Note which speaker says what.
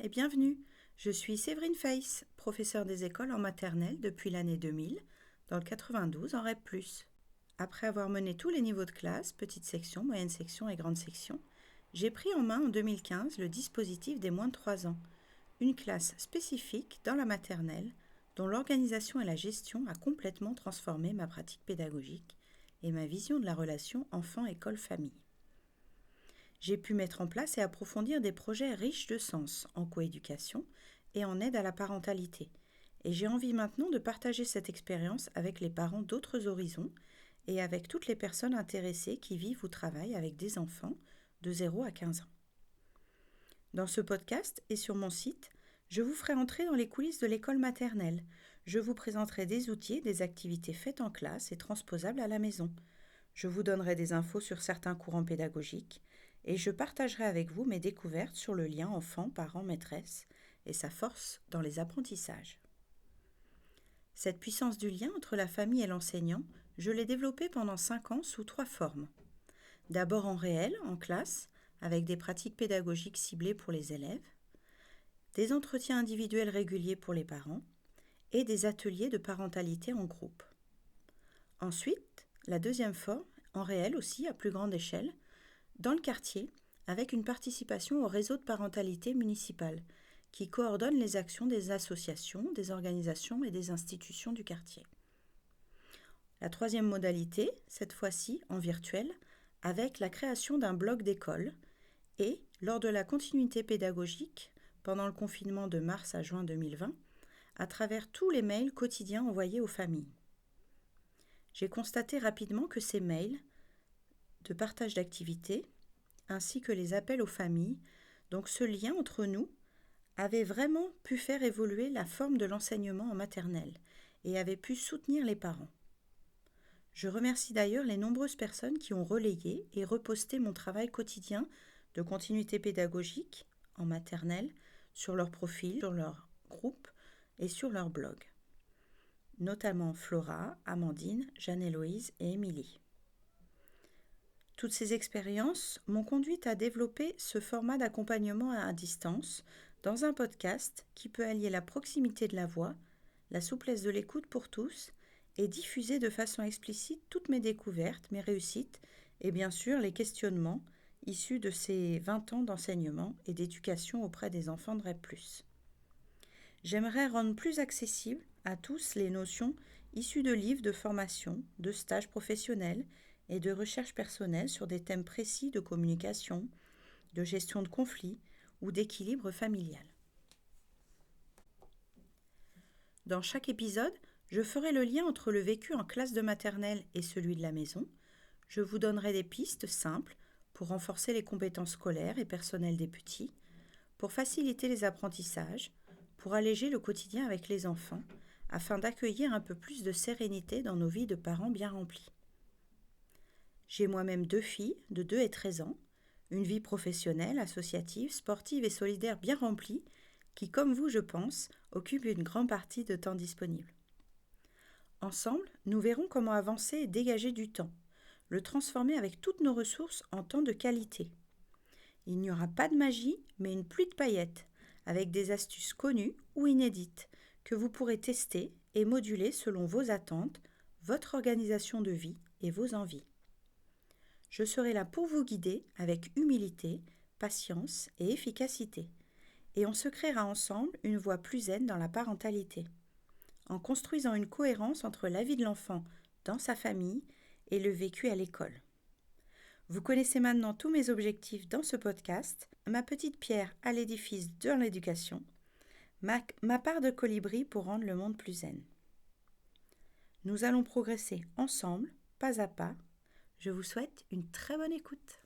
Speaker 1: et bienvenue. Je suis Séverine Feiss, professeure des écoles en maternelle depuis l'année 2000, dans le 92 en REP+. Après avoir mené tous les niveaux de classe, petite section, moyenne section et grande section, j'ai pris en main en 2015 le dispositif des moins de 3 ans, une classe spécifique dans la maternelle dont l'organisation et la gestion a complètement transformé ma pratique pédagogique et ma vision de la relation enfant-école-famille. J'ai pu mettre en place et approfondir des projets riches de sens en coéducation et en aide à la parentalité. Et j'ai envie maintenant de partager cette expérience avec les parents d'autres horizons et avec toutes les personnes intéressées qui vivent ou travaillent avec des enfants de 0 à 15 ans. Dans ce podcast et sur mon site, je vous ferai entrer dans les coulisses de l'école maternelle. Je vous présenterai des outils et des activités faites en classe et transposables à la maison. Je vous donnerai des infos sur certains courants pédagogiques et je partagerai avec vous mes découvertes sur le lien enfant-parent-maîtresse et sa force dans les apprentissages. Cette puissance du lien entre la famille et l'enseignant, je l'ai développée pendant 5 ans sous 3 formes. D'abord en réel, en classe, avec des pratiques pédagogiques ciblées pour les élèves, des entretiens individuels réguliers pour les parents et des ateliers de parentalité en groupe. Ensuite, la deuxième forme, en réel aussi, à plus grande échelle, dans le quartier, avec une participation au réseau de parentalité municipale, qui coordonne les actions des associations, des organisations et des institutions du quartier. La troisième modalité, cette fois-ci en virtuel, avec la création d'un blog d'école et, lors de la continuité pédagogique, pendant le confinement de mars à juin 2020, à travers tous les mails quotidiens envoyés aux familles. J'ai constaté rapidement que ces mails de partage d'activités, ainsi que les appels aux familles, donc ce lien entre nous, avait vraiment pu faire évoluer la forme de l'enseignement en maternelle et avait pu soutenir les parents. Je remercie d'ailleurs les nombreuses personnes qui ont relayé et reposté mon travail quotidien de continuité pédagogique en maternelle sur leur profil, sur leur groupe et sur leur blog, notamment Flora, Amandine, Jeanne-Héloïse et Émilie. Toutes ces expériences m'ont conduite à développer ce format d'accompagnement à distance dans un podcast qui peut allier la proximité de la voix, la souplesse de l'écoute pour tous et diffuser de façon explicite toutes mes découvertes, mes réussites et bien sûr les questionnements issus de ces 20 ans d'enseignement et d'éducation auprès des enfants de REP+. J'aimerais rendre plus accessibles à tous les notions issues de livres de formation, de stages professionnels et de recherche personnelle sur des thèmes précis de communication, de gestion de conflits ou d'équilibre familial. Dans chaque épisode, je ferai le lien entre le vécu en classe de maternelle et celui de la maison. Je vous donnerai des pistes simples pour renforcer les compétences scolaires et personnelles des petits, pour faciliter les apprentissages, pour alléger le quotidien avec les enfants, afin d'accueillir un peu plus de sérénité dans nos vies de parents bien remplies. J'ai moi-même 2 filles de 2 et 13 ans, une vie professionnelle, associative, sportive et solidaire bien remplie, qui, comme vous, je pense, occupe une grande partie de temps disponible. Ensemble, nous verrons comment avancer et dégager du temps, le transformer avec toutes nos ressources en temps de qualité. Il n'y aura pas de magie, mais une pluie de paillettes, avec des astuces connues ou inédites, que vous pourrez tester et moduler selon vos attentes, votre organisation de vie et vos envies. Je serai là pour vous guider avec humilité, patience et efficacité. Et on se créera ensemble une voie plus zen dans la parentalité, en construisant une cohérence entre la vie de l'enfant dans sa famille et le vécu à l'école. Vous connaissez maintenant tous mes objectifs dans ce podcast, ma petite pierre à l'édifice de l'éducation, ma part de colibri pour rendre le monde plus zen. Nous allons progresser ensemble, pas à pas. Je vous souhaite une très bonne écoute.